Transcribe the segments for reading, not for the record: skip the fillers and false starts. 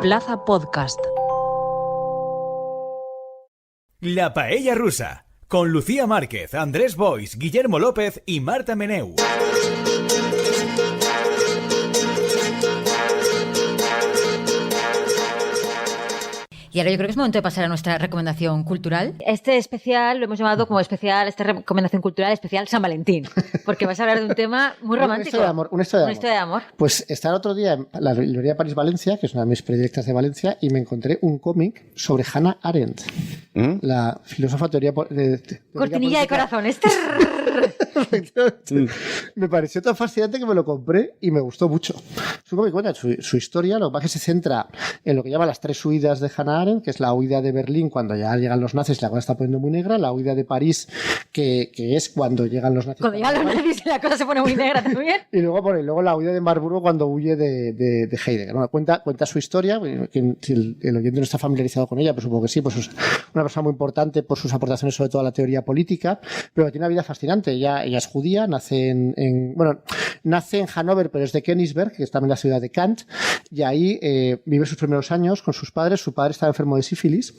Plaza Podcast. La Paella Rusa, con Lucía Márquez, Andrés Boix, Guillermo López y Marta Meneu. Y ahora yo creo que es momento de pasar a nuestra recomendación cultural. Este especial lo hemos llamado como especial, esta recomendación cultural especial San Valentín, porque vas a hablar de un tema muy romántico. Una historia de amor. Pues estaba el otro día en la librería París-Valencia, que es una de mis predilectas de Valencia, y me encontré un cómic sobre Hannah Arendt, la filósofa Cortinilla de corazones. Me pareció tan fascinante que me lo compré y me gustó mucho. Es un cómic que cuenta su historia, lo que pasa es que se centra en lo que llama las tres huidas de Hannah Arendt, que es la huida de Berlín cuando ya llegan los nazis y la cosa está poniendo muy negra, la huida de París, que es cuando llegan los nazis. Cuando llegan los nazis la cosa se pone muy negra también. Y luego la huida de Marburgo cuando huye de Heidegger. Bueno, cuenta si el oyente no está familiarizado con ella, pues supongo que sí, pues es una persona muy importante por sus aportaciones sobre todo a la teoría política, pero tiene una vida fascinante. Ella es judía, nace en Hannover, pero es de Königsberg, que es también la ciudad de Kant, y ahí vive sus primeros años con sus padres. Su padre estaba enfermo de sífilis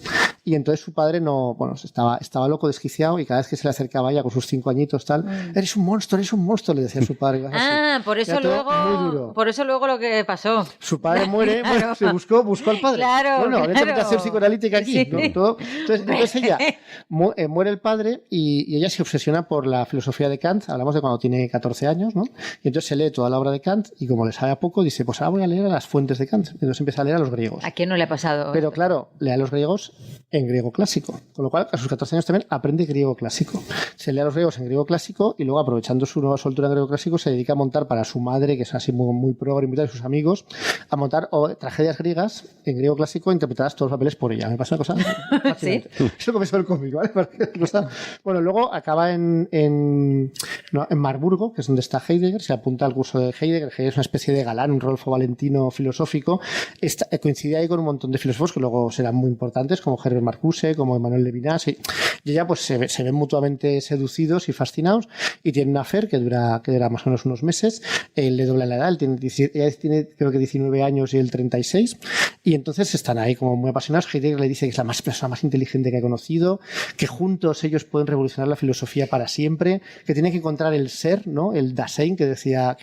y entonces su padre estaba loco, desquiciado, y cada vez que se le acercaba a ella con sus 5 añitos tal, eres un monstruo, le decía su padre. Por eso luego lo que pasó. Su padre muere, claro. Se buscó al padre. Claro, bueno, claro. Interpretación psicoanalítica aquí. Sí. ¿No? Entonces ella muere el padre y ella se obsesiona por la filosofía de Kant. Hablamos de cuando tiene 14 años, ¿no? Y entonces se lee toda la obra de Kant y como le sabe a poco, dice, pues ahora voy a leer a las fuentes de Kant. Entonces empieza a leer a los griegos. ¿A quién no le ha pasado? Pero claro, lee a los griegos en griego clásico. Con lo cual, a sus 14 años también aprende griego clásico. Se lee a los griegos en griego clásico y luego, aprovechando su nueva soltura en griego clásico, se dedica a montar para su madre, que es así muy progre, y sus amigos, a montar tragedias griegas en griego clásico interpretadas todos los papeles por ella. Me pasa una cosa fascinante. ¿Sí? Eso comenzó el cómic, ¿vale? Bueno, luego acaba en Marburgo, que es donde está Heidegger, se apunta al curso de Heidegger. Heidegger es una especie de galán, un Rodolfo Valentino filosófico. Coincide ahí con un montón de filósofos que luego serán muy importantes, como Herbert Marcuse, como Emmanuel Levinas, y ella pues se ven mutuamente seducidos y fascinados y tienen una affair que dura más o menos unos meses. Él le dobla la edad, ella tiene creo que 19 años y él 36, y entonces están ahí como muy apasionados. Heidegger le dice que es la persona más inteligente que ha conocido, que juntos ellos pueden revolucionar la filosofía para siempre, que tienen que encontrar el ser, ¿no? El Dasein que decía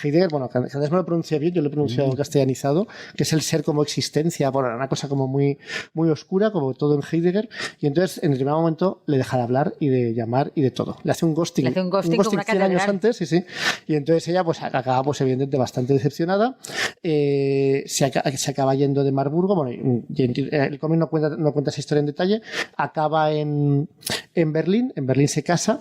Heidegger. Bueno, cada vez me lo pronuncia bien, yo lo he pronunciado castellanizado, que es el ser como existencia, bueno, una cosa como muy, muy oscura, como todo en Heidegger, y entonces en el primer momento le deja de hablar y de llamar y de todo. Le hace un ghosting, un ghosting 100 años antes, sí. Y entonces ella pues acaba pues evidentemente bastante decepcionada, se acaba yendo de Marburgo. Bueno, el cómic no cuenta esa historia en detalle. Acaba en Berlín se casa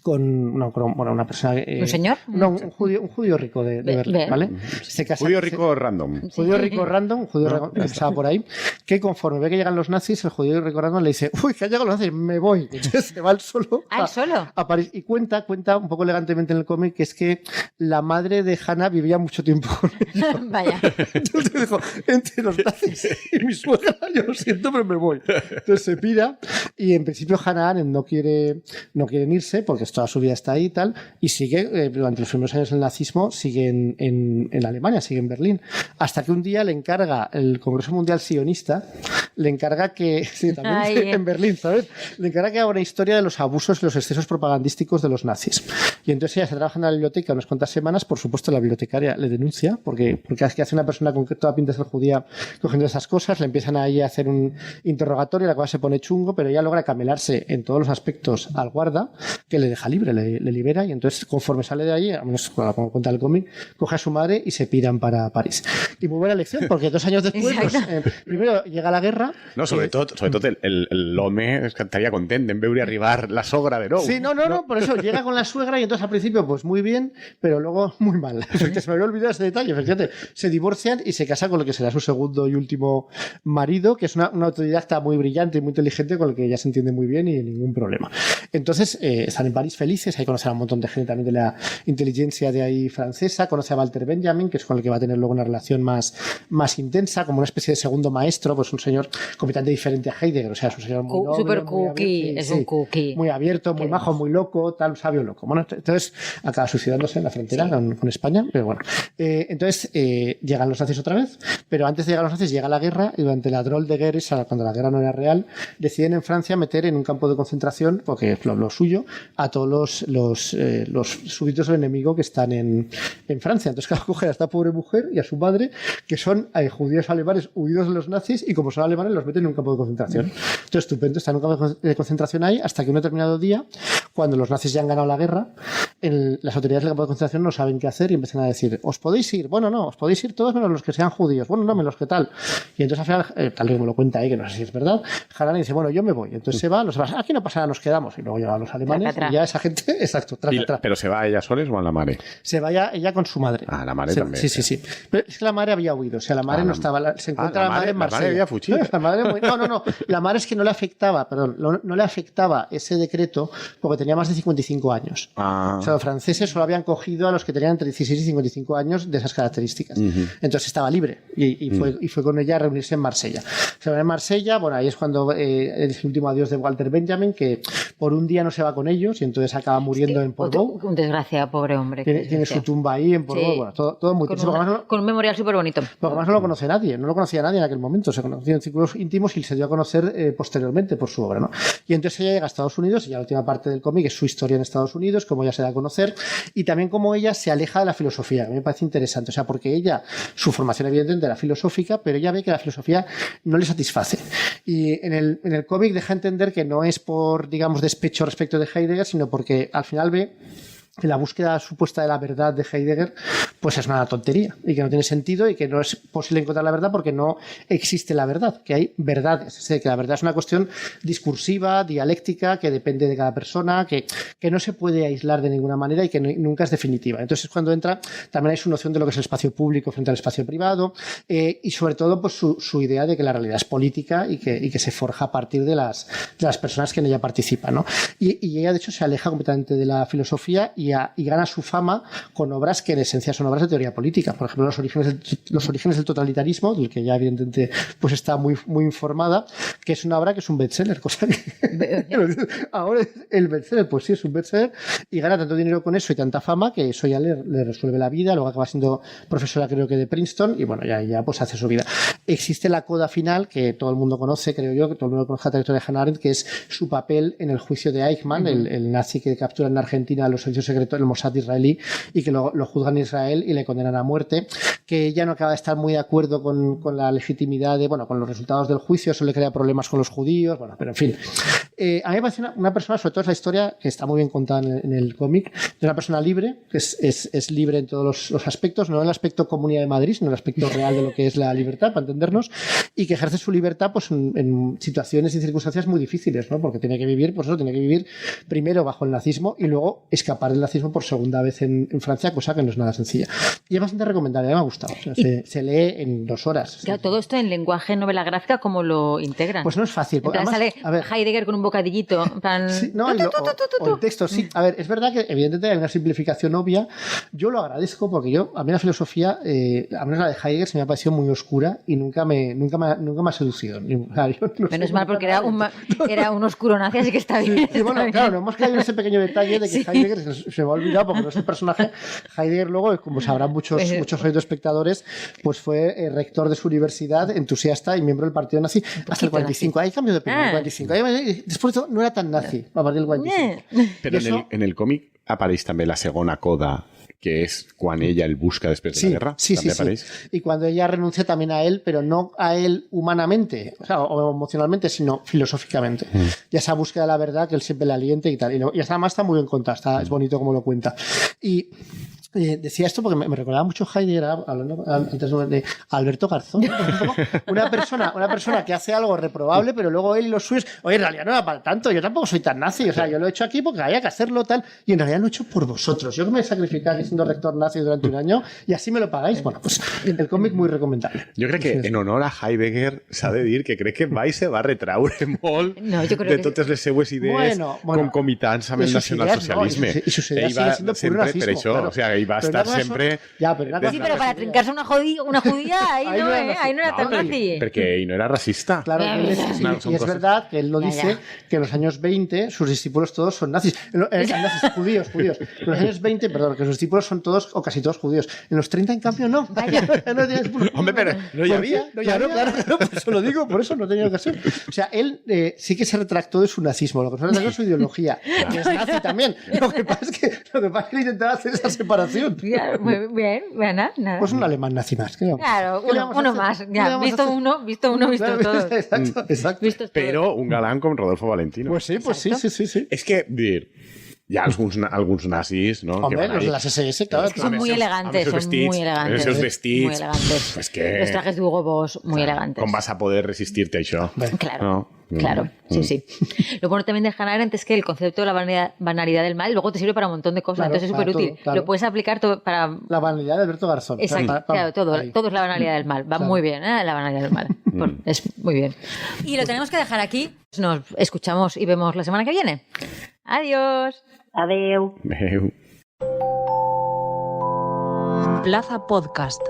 con una persona... ¿Un señor? No, un judío rico de Berlín, ¿vale? Se casa, judío rico random. Judío rico random, un judío rico que pasaba por ahí, que conforme ve que llegan los nazis, el judío rico random le dice, uy, que han llegado los nazis, me voy. Entonces se va él solo. A París. Y cuenta un poco elegantemente en el cómic que es que la madre de Hannah vivía mucho tiempo con ella. Vaya. Entonces dijo, entre los nazis y mi suegra, yo lo siento, pero me voy. Entonces se pira y en principio Hannah Arendt no quieren irse porque toda su vida está ahí y tal, y sigue durante los primeros años del nazismo, sigue en Alemania, sigue en Berlín, hasta que un día le encarga el Congreso Mundial Sionista, le encarga que, sí, también en Berlín, ¿sabes? Le encarga que haga una historia de los abusos y los excesos propagandísticos de los nazis. Y entonces ella se trabaja en la biblioteca unas cuantas semanas, por supuesto la bibliotecaria le denuncia, porque es que hace una persona con toda pinta de ser judía cogiendo esas cosas, le empiezan ahí a hacer un interrogatorio, la cosa se pone chungo, pero ella logra camelarse en todos los aspectos al guarda, que le deja libre, le libera, y entonces conforme sale de allí, al menos como cuenta el cómic, coge a su madre y se piran para París. Y muy buena lección, porque 2 años después primero llega la guerra. No, sobre todo l'home estaría contento en veure arribar la sogra de nou. Sí, no, por eso llega con la suegra y entonces al principio pues muy bien, pero luego muy mal. Se me había olvidado ese detalle, fíjate. Se divorcian y se casa con lo que será su segundo y último marido, que es una autodidacta muy brillante y muy inteligente, con el que ella se entiende muy bien y ningún problema. Entonces están en París País Felices, ahí conoce a un montón de gente también de la inteligencia de ahí francesa, conoce a Walter Benjamin, que es con el que va a tener luego una relación más intensa, como una especie de segundo maestro, pues un señor completamente diferente a Heidegger, o sea, es un señor muy noble, super muy cookie, abierto, es un cookie. muy abierto, muy majo, muy loco, tal, sabio loco. Bueno, entonces acaba suicidándose en la frontera con España, pero bueno. Entonces llegan los nazis otra vez, pero antes de llegar los nazis llega la guerra y durante la Drôle de Guerre, cuando la guerra no era real, deciden en Francia meter en un campo de concentración, porque es lo suyo, a todos los súbditos del enemigo que están en Francia. Entonces, claro, cogen a esta pobre mujer y a su madre, que son judíos alemanes huidos de los nazis, y como son alemanes, los meten en un campo de concentración. Entonces, estupendo, están en un campo de concentración ahí hasta que un determinado día, cuando los nazis ya han ganado la guerra, las autoridades del campo de concentración no saben qué hacer y empiezan a decir: ¿os podéis ir? Bueno, no, os podéis ir todos menos los que sean judíos. Bueno, no, menos los que tal. Y entonces al final, tal vez me lo cuenta ahí, que no sé si es verdad, Harari dice: bueno, yo me voy. Entonces se va, los demás, aquí no pasa nada, nos quedamos. Y luego llegan los alemanes y ya esa gente, exacto, ¿Pero se va ella soles o a la madre? Se vaya ella con su madre. Ah, la madre también. Sí. Pero es que la madre había huido, o sea, la madre no estaba, se encuentra la madre en Marsella. La madre había fuchillo. No. La madre es que no le afectaba, no le afectaba ese decreto porque tenía más de 55 años. O sea, los franceses solo habían cogido a los que tenían entre 16 y 55 años de esas características. Entonces estaba libre y fue con ella a reunirse en Marsella. Se va en Marsella, bueno, ahí es cuando el último adiós de Walter Benjamin, que por un día no se va con ellos y entonces acaba muriendo en Portbou. Un desgraciado, pobre hombre. Tiene su tumba ahí en Portbou, bueno, todo muy triste. Con un memorial súper bonito. Porque además no lo conoce nadie, no lo conocía nadie en aquel momento, se conocía en círculos íntimos y se dio a conocer posteriormente por su obra, ¿no? Y entonces ella llega a Estados Unidos y ya la última parte del cómic es su historia en Estados Unidos, cómo ella se da a conocer y también cómo ella se aleja de la filosofía, que a mí me parece interesante, o sea, porque ella, su formación evidentemente era filosófica, pero ella ve que la filosofía no le satisface. Y en el cómic deja entender que no es por, digamos, despecho respecto de Heidegger, sino porque al final ve que la búsqueda supuesta de la verdad de Heidegger pues es una tontería y que no tiene sentido y que no es posible encontrar la verdad porque no existe la verdad, que hay verdades, es decir, que la verdad es una cuestión discursiva, dialéctica, que depende de cada persona, que no se puede aislar de ninguna manera y que nunca es definitiva. Entonces cuando entra también hay su noción de lo que es el espacio público frente al espacio privado y sobre todo pues su idea de que la realidad es política y que se forja a partir de las personas que en ella participan, ¿no? Y ella de hecho se aleja completamente de la filosofía y gana su fama con obras que en esencia son obras de teoría política. Por ejemplo, los orígenes del totalitarismo, del que ya evidentemente pues está muy, muy informada, que es una obra que es un bestseller, cosa que ahora el bestseller, pues sí, es un bestseller y gana tanto dinero con eso y tanta fama que eso ya le resuelve la vida. Luego acaba siendo profesora, creo que de Princeton, y bueno, ya pues hace su vida. Existe la coda final que todo el mundo conoce, creo yo, que todo el mundo conoce la trayectoria de Hannah Arendt, que es su papel en el juicio de Eichmann, el nazi que captura en Argentina a los servicios secreto del Mossad israelí y que lo juzgan en Israel y le condenan a muerte, que ella no acaba de estar muy de acuerdo con la legitimidad de, bueno, con los resultados del juicio, eso le crea problemas con los judíos, bueno, pero en fin. A mí me parece una persona, sobre todo es la historia que está muy bien contada en el cómic, de una persona libre, que es libre en todos los aspectos, no en el aspecto Comunidad de Madrid, sino en el aspecto real de lo que es la libertad, para entendernos, y que ejerce su libertad pues en situaciones y circunstancias muy difíciles, ¿no? Porque tiene que vivir, pues eso, tiene que vivir primero bajo el nazismo y luego escapar del nazismo por segunda vez en Francia, cosa que no es nada sencilla. Y es bastante recomendable, me ha gustado. O sea, se lee en 2 horas. Claro, todo esto en lenguaje novela gráfica, ¿cómo lo integran? Pues no es fácil. Porque además, sale Heidegger con un bocadillito. En plan... Sí, no, o el texto, sí. A ver, es verdad que evidentemente hay una simplificación obvia. Yo lo agradezco porque a mí la filosofía, a menos la de Heidegger, se me ha parecido muy oscura y nunca me ha seducido. Menos mal, porque era un oscuro nazi, así que está bien. Sí, bueno, claro, no hemos caído en ese pequeño detalle de que Heidegger se me ha olvidado porque no es el personaje. Heidegger luego, como sabrán muchos espectadores, pues fue rector de su universidad, entusiasta y miembro del partido nazi hasta el 45. Hay cambio de opinión en el 45. Después de todo, no era tan nazi a partir del 45. Pero en el còmic apareix també la segona coda, que es cuando ella el busca después de la guerra. Sí. Y cuando ella renuncia también a él, pero no a él humanamente, o emocionalmente, sino filosóficamente. Y esa búsqueda de la verdad que él siempre le aliente y tal. Y además está muy bien contada, es bonito como lo cuenta. Y decía esto porque me recordaba mucho Heidegger, hablando antes de Alberto Garzón, ¿no? Un poco una persona que hace algo reprobable, pero luego él y los suyos, oye, en realidad no era para tanto, yo tampoco soy tan nazi, o sea, yo lo he hecho aquí porque había que hacerlo tal, y en realidad lo he hecho por vosotros. Yo que me he sacrificado siendo rector nazi durante un año, y así me lo pagáis. Bueno, pues el cómic muy recomendable. Jo crec que en honor a Heidegger s'ha de dir que crec que mai se va retraure molt de totes les seues idees concomitants amb el nacionalsocialisme. I sus idees siguen siendo puro nazismo. Per això, claro. O sea, ell va estar sempre... Sí, pero para trincarse una judía, ahí no era tan nazi. Porque ell no era racista. Claro, y es verdad que él lo dice, que en los años 20 sus discípulos todos son nazis. Nazis, judíos. En los años 20, perdón, que sus discípulos son todos o casi todos judíos. En los 30, en cambio, no. Hombre, pero no ya había. Claro, por eso lo digo, por eso no tenía ocasión. O sea, él sí que se retractó de su nazismo, lo que no retractó de su ideología, que es nazi también. Lo que pasa es que él intentaba hacer esa separación. Muy bien, nada. Pues un alemán nazi más. Claro, uno más. Ya, visto uno, visto todos. Exacto. Pero un galán con Rodolfo Valentino. Pues sí. Es que, hi ha alguns nazis, no? Hombre, los de las SS, claro. Son muy elegantes, Els seus vestits. Muy elegantes. Es que... Los trajes de Hugo Boss, muy elegantes. Com vas a poder resistir-te a això? Claro, claro, sí. Lo bueno también de Hannah Arendt es que el concepto de la banalidad del mal luego te sirve para un montón de cosas, entonces es súper útil. Lo puedes aplicar todo para... La banalidad de Alberto Garzón. Exacto, claro, todo es la banalidad del mal. Va muy bien, la banalidad del mal. Es muy bien. Y lo tenemos que dejar aquí. Nos escuchamos y vemos la semana que viene. Adiós. Adeu. Adeu. Plaza Podcast.